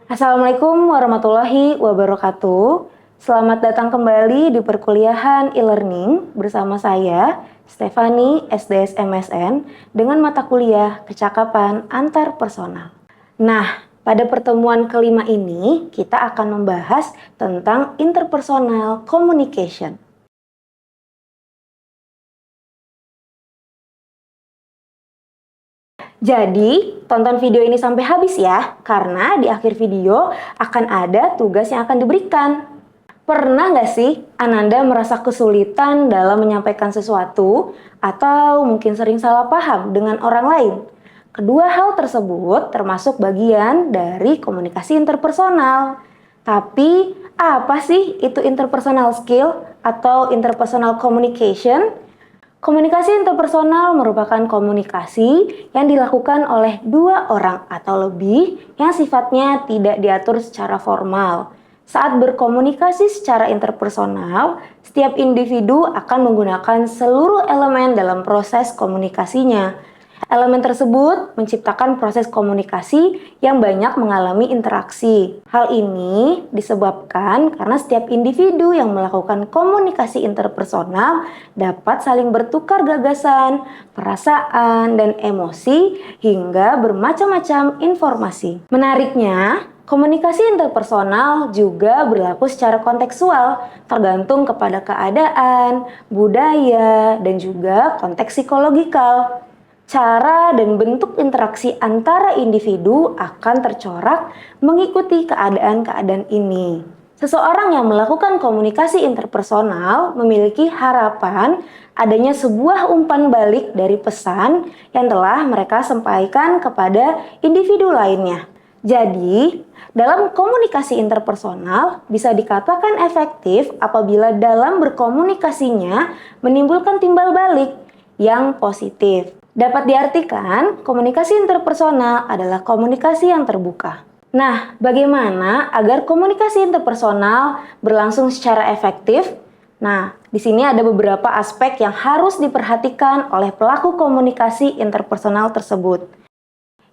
Assalamualaikum warahmatullahi wabarakatuh. Selamat datang kembali di perkuliahan e-learning bersama saya, Stefani SDS MSN, dengan mata kuliah Kecakapan Antarpersonal. Nah, pada pertemuan kelima ini kita akan membahas tentang interpersonal communication. Jadi, tonton video ini sampai habis ya, karena di akhir video akan ada tugas yang akan diberikan. Pernah nggak sih Ananda merasa kesulitan dalam menyampaikan sesuatu atau mungkin sering salah paham dengan orang lain? Kedua hal tersebut termasuk bagian dari komunikasi interpersonal. Tapi, apa sih itu interpersonal skill atau interpersonal communication? Komunikasi interpersonal merupakan komunikasi yang dilakukan oleh dua orang atau lebih yang sifatnya tidak diatur secara formal. Saat berkomunikasi secara interpersonal, setiap individu akan menggunakan seluruh elemen dalam proses komunikasinya. Elemen tersebut menciptakan proses komunikasi yang banyak mengalami interaksi. Hal ini disebabkan karena setiap individu yang melakukan komunikasi interpersonal dapat saling bertukar gagasan, perasaan, dan emosi hingga bermacam-macam informasi. Menariknya, komunikasi interpersonal juga berlaku secara kontekstual, tergantung kepada keadaan, budaya, dan juga konteks psikologikal. Cara dan bentuk interaksi antara individu akan tercorak mengikuti keadaan-keadaan ini. Seseorang yang melakukan komunikasi interpersonal memiliki harapan adanya sebuah umpan balik dari pesan yang telah mereka sampaikan kepada individu lainnya. Jadi, dalam komunikasi interpersonal bisa dikatakan efektif apabila dalam berkomunikasinya menimbulkan timbal balik yang positif. Dapat diartikan, komunikasi interpersonal adalah komunikasi yang terbuka. Nah, bagaimana agar komunikasi interpersonal berlangsung secara efektif? Nah, di sini ada beberapa aspek yang harus diperhatikan oleh pelaku komunikasi interpersonal tersebut.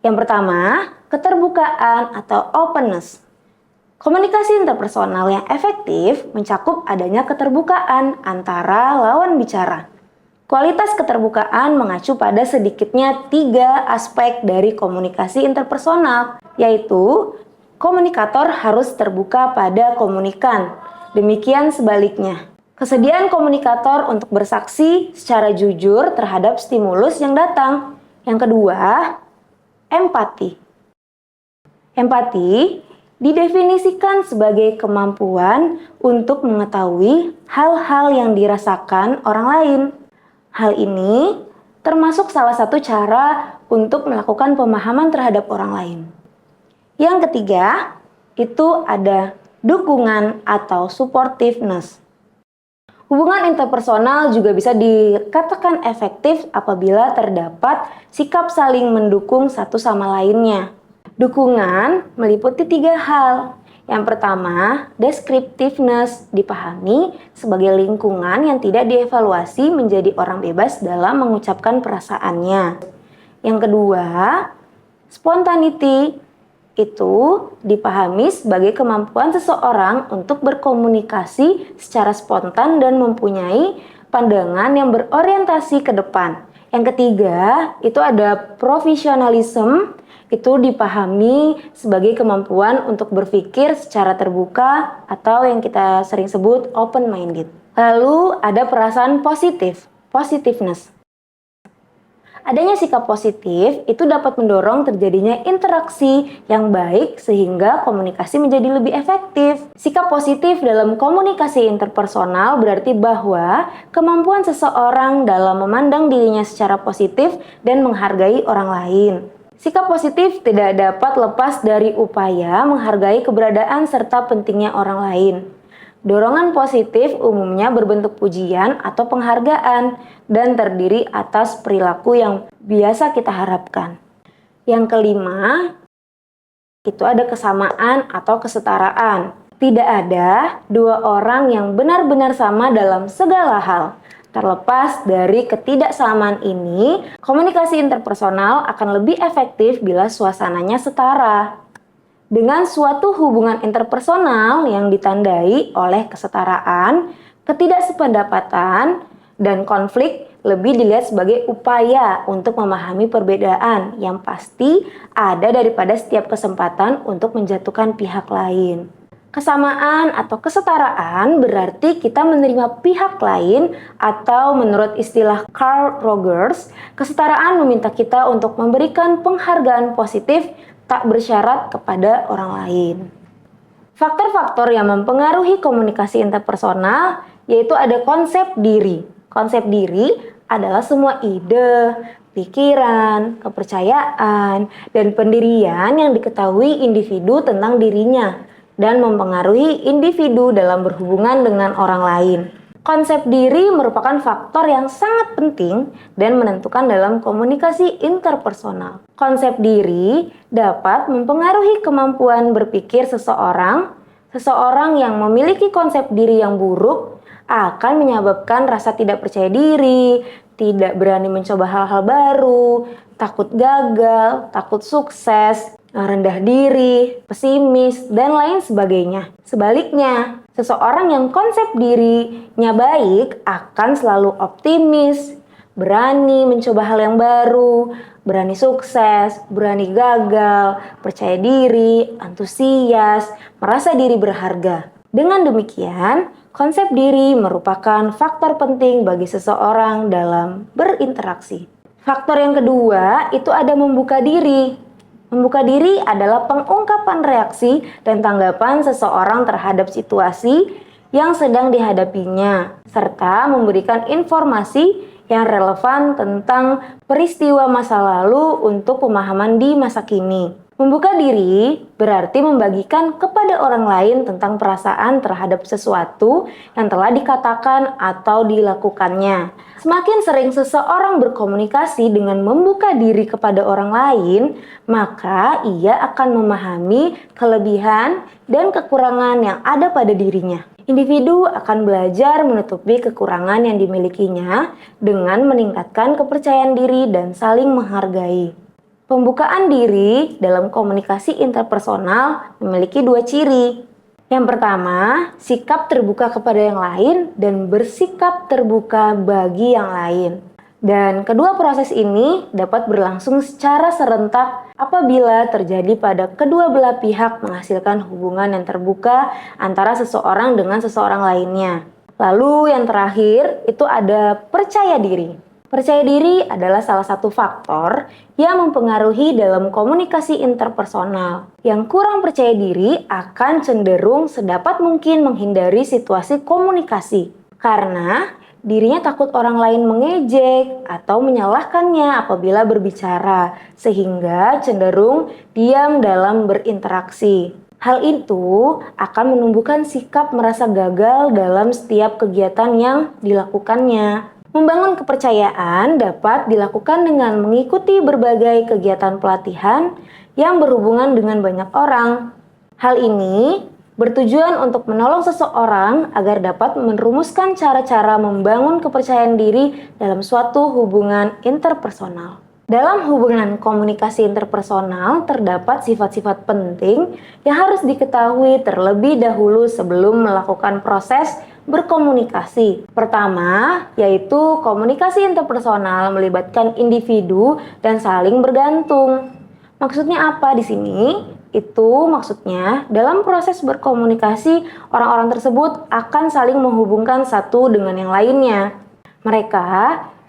Yang pertama, keterbukaan atau openness. Komunikasi interpersonal yang efektif mencakup adanya keterbukaan antara lawan bicara. Kualitas keterbukaan mengacu pada sedikitnya 3 aspek dari komunikasi interpersonal, yaitu komunikator harus terbuka pada komunikan, demikian sebaliknya. Kesediaan komunikator untuk bersaksi secara jujur terhadap stimulus yang datang. Yang kedua, empati. Empati didefinisikan sebagai kemampuan untuk mengetahui hal-hal yang dirasakan orang lain. Hal ini termasuk salah satu cara untuk melakukan pemahaman terhadap orang lain. Yang ketiga, itu ada dukungan atau supportiveness. Hubungan interpersonal juga bisa dikatakan efektif apabila terdapat sikap saling mendukung satu sama lainnya. Dukungan meliputi 3 hal. Yang pertama, descriptiveness dipahami sebagai lingkungan yang tidak dievaluasi menjadi orang bebas dalam mengucapkan perasaannya. Yang kedua, spontaneity itu dipahami sebagai kemampuan seseorang untuk berkomunikasi secara spontan dan mempunyai pandangan yang berorientasi ke depan. Yang ketiga, itu ada profesionalism. Itu dipahami sebagai kemampuan untuk berpikir secara terbuka atau yang kita sering sebut open-minded. Lalu ada perasaan positif, positiveness. Adanya sikap positif itu dapat mendorong terjadinya interaksi yang baik sehingga komunikasi menjadi lebih efektif. Sikap positif dalam komunikasi interpersonal berarti bahwa kemampuan seseorang dalam memandang dirinya secara positif dan menghargai orang lain. Sikap positif tidak dapat lepas dari upaya menghargai keberadaan serta pentingnya orang lain. Dorongan positif umumnya berbentuk pujian atau penghargaan dan terdiri atas perilaku yang biasa kita harapkan. Yang kelima, itu ada kesamaan atau kesetaraan. Tidak ada dua orang yang benar-benar sama dalam segala hal. Terlepas dari ketidaksamaan ini, komunikasi interpersonal akan lebih efektif bila suasananya setara. Dengan suatu hubungan interpersonal yang ditandai oleh kesetaraan, ketidaksependapatan, dan konflik lebih dilihat sebagai upaya untuk memahami perbedaan yang pasti ada daripada setiap kesempatan untuk menjatuhkan pihak lain. Kesamaan atau kesetaraan berarti kita menerima pihak lain, atau menurut istilah Carl Rogers, kesetaraan meminta kita untuk memberikan penghargaan positif tak bersyarat kepada orang lain. Faktor-faktor yang mempengaruhi komunikasi interpersonal yaitu ada konsep diri. Konsep diri adalah semua ide, pikiran, kepercayaan, dan pendirian yang diketahui individu tentang dirinya dan mempengaruhi individu dalam berhubungan dengan orang lain. Konsep diri merupakan faktor yang sangat penting dan menentukan dalam komunikasi interpersonal. Konsep diri dapat mempengaruhi kemampuan berpikir seseorang. Seseorang yang memiliki konsep diri yang buruk akan menyebabkan rasa tidak percaya diri, tidak berani mencoba hal-hal baru, takut gagal, takut sukses, rendah diri, pesimis, dan lain sebagainya. Sebaliknya, seseorang yang konsep dirinya baik akan selalu optimis, berani mencoba hal yang baru, berani sukses, berani gagal, percaya diri, antusias, merasa diri berharga. Dengan demikian, konsep diri merupakan faktor penting bagi seseorang dalam berinteraksi. Faktor yang kedua itu ada membuka diri. Membuka diri adalah pengungkapan reaksi dan tanggapan seseorang terhadap situasi yang sedang dihadapinya, serta memberikan informasi yang relevan tentang peristiwa masa lalu untuk pemahaman di masa kini. Membuka diri berarti membagikan kepada orang lain tentang perasaan terhadap sesuatu yang telah dikatakan atau dilakukannya. Semakin sering seseorang berkomunikasi dengan membuka diri kepada orang lain, maka ia akan memahami kelebihan dan kekurangan yang ada pada dirinya. Individu akan belajar menutupi kekurangan yang dimilikinya dengan meningkatkan kepercayaan diri dan saling menghargai. Pembukaan diri dalam komunikasi interpersonal memiliki dua ciri. Yang pertama, sikap terbuka kepada yang lain dan bersikap terbuka bagi yang lain. Dan kedua proses ini dapat berlangsung secara serentak apabila terjadi pada kedua belah pihak menghasilkan hubungan yang terbuka antara seseorang dengan seseorang lainnya. Lalu yang terakhir itu ada percaya diri. Percaya diri adalah salah satu faktor yang mempengaruhi dalam komunikasi interpersonal. Yang kurang percaya diri akan cenderung sedapat mungkin menghindari situasi komunikasi karena dirinya takut orang lain mengejek atau menyalahkannya apabila berbicara, sehingga cenderung diam dalam berinteraksi. Hal itu akan menumbuhkan sikap merasa gagal dalam setiap kegiatan yang dilakukannya. Membangun kepercayaan dapat dilakukan dengan mengikuti berbagai kegiatan pelatihan yang berhubungan dengan banyak orang. Hal ini bertujuan untuk menolong seseorang agar dapat merumuskan cara-cara membangun kepercayaan diri dalam suatu hubungan interpersonal. Dalam hubungan komunikasi interpersonal terdapat sifat-sifat penting yang harus diketahui terlebih dahulu sebelum melakukan proses berkomunikasi. Pertama, yaitu komunikasi interpersonal melibatkan individu dan saling bergantung. Maksudnya apa di sini? Itu maksudnya dalam proses berkomunikasi orang-orang tersebut akan saling menghubungkan satu dengan yang lainnya. Mereka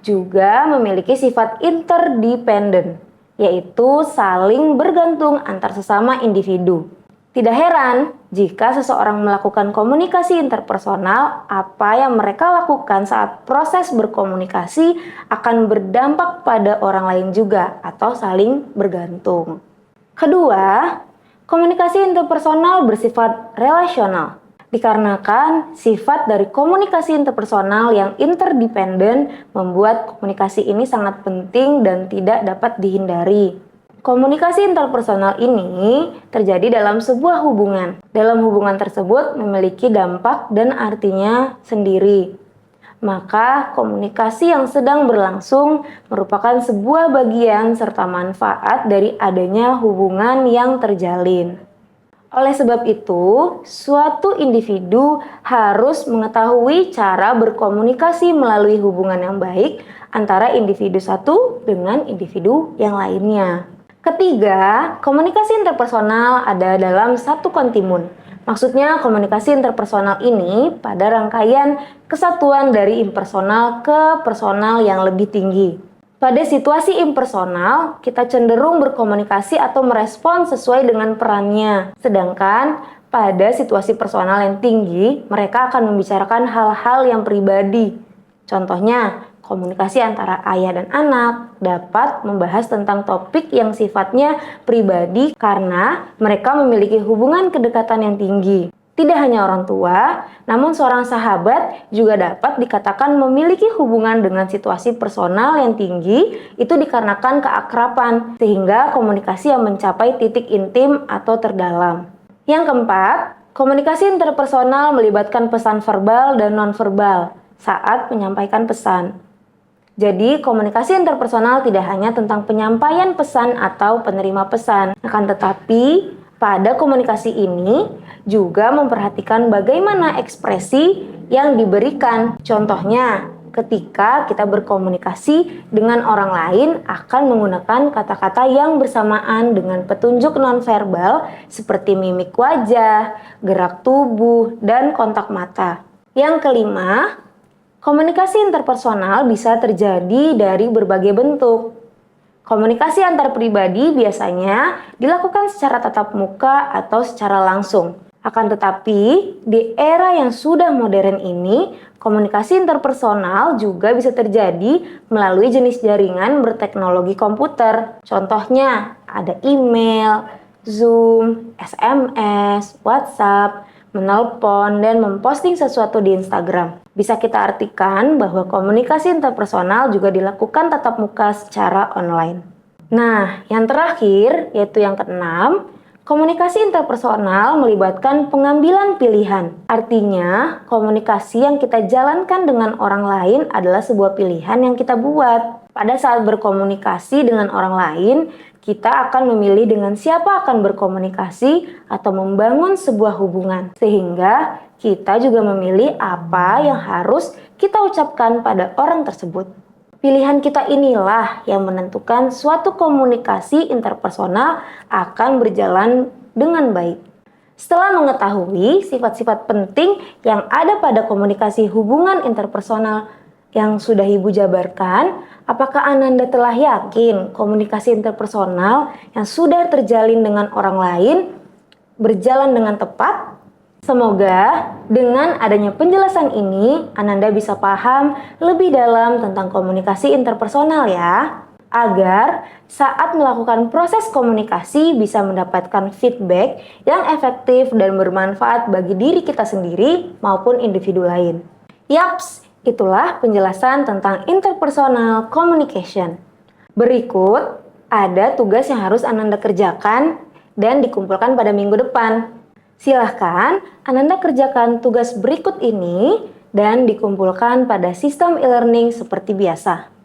juga memiliki sifat interdependen, yaitu saling bergantung antar sesama individu. Tidak heran jika seseorang melakukan komunikasi interpersonal, apa yang mereka lakukan saat proses berkomunikasi akan berdampak pada orang lain juga atau saling bergantung. Kedua, komunikasi interpersonal bersifat relasional. Dikarenakan sifat dari komunikasi interpersonal yang interdependen membuat komunikasi ini sangat penting dan tidak dapat dihindari. Komunikasi interpersonal ini terjadi dalam sebuah hubungan. Dalam hubungan tersebut memiliki dampak dan artinya sendiri. Maka komunikasi yang sedang berlangsung merupakan sebuah bagian serta manfaat dari adanya hubungan yang terjalin. Oleh sebab itu, suatu individu harus mengetahui cara berkomunikasi melalui hubungan yang baik antara individu satu dengan individu yang lainnya. Ketiga, komunikasi interpersonal ada dalam satu kontimun. Maksudnya, komunikasi interpersonal ini pada rangkaian kesatuan dari impersonal ke personal yang lebih tinggi. Pada situasi impersonal, kita cenderung berkomunikasi atau merespon sesuai dengan perannya. Sedangkan pada situasi personal yang tinggi, mereka akan membicarakan hal-hal yang pribadi. Contohnya, komunikasi antara ayah dan anak dapat membahas tentang topik yang sifatnya pribadi karena mereka memiliki hubungan kedekatan yang tinggi. Tidak hanya orang tua, namun seorang sahabat juga dapat dikatakan memiliki hubungan dengan situasi personal yang tinggi, itu dikarenakan keakraban, sehingga komunikasi yang mencapai titik intim atau terdalam. Yang keempat, komunikasi interpersonal melibatkan pesan verbal dan nonverbal saat menyampaikan pesan. Jadi, komunikasi interpersonal tidak hanya tentang penyampaian pesan atau penerima pesan, akan tetapi pada komunikasi ini juga memperhatikan bagaimana ekspresi yang diberikan. Contohnya, ketika kita berkomunikasi dengan orang lain akan menggunakan kata-kata yang bersamaan dengan petunjuk nonverbal seperti mimik wajah, gerak tubuh, dan kontak mata. Yang kelima, komunikasi interpersonal bisa terjadi dari berbagai bentuk. Komunikasi antar pribadi biasanya dilakukan secara tatap muka atau secara langsung. Akan tetapi, di era yang sudah modern ini, komunikasi interpersonal juga bisa terjadi melalui jenis jaringan berteknologi komputer. Contohnya, ada email, Zoom, SMS, WhatsApp, menelpon, dan memposting sesuatu di Instagram. Bisa kita artikan bahwa komunikasi interpersonal juga dilakukan tatap muka secara online. Nah, yang terakhir, yaitu yang keenam, komunikasi interpersonal melibatkan pengambilan pilihan. Artinya, komunikasi yang kita jalankan dengan orang lain adalah sebuah pilihan yang kita buat. Pada saat berkomunikasi dengan orang lain, kita akan memilih dengan siapa akan berkomunikasi atau membangun sebuah hubungan. Sehingga kita juga memilih apa yang harus kita ucapkan pada orang tersebut. Pilihan kita inilah yang menentukan suatu komunikasi interpersonal akan berjalan dengan baik. Setelah mengetahui sifat-sifat penting yang ada pada komunikasi hubungan interpersonal yang sudah Ibu jabarkan, apakah Ananda telah yakin komunikasi interpersonal yang sudah terjalin dengan orang lain berjalan dengan tepat? Semoga dengan adanya penjelasan ini, Ananda bisa paham lebih dalam tentang komunikasi interpersonal ya, agar saat melakukan proses komunikasi bisa mendapatkan feedback yang efektif dan bermanfaat bagi diri kita sendiri maupun individu lain. Yaps, itulah penjelasan tentang interpersonal communication. Berikut ada tugas yang harus Ananda kerjakan dan dikumpulkan pada minggu depan. Silahkan Ananda kerjakan tugas berikut ini dan dikumpulkan pada sistem e-learning seperti biasa.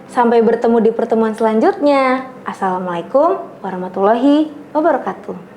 Sampai bertemu di pertemuan selanjutnya. Assalamualaikum warahmatullahi wabarakatuh.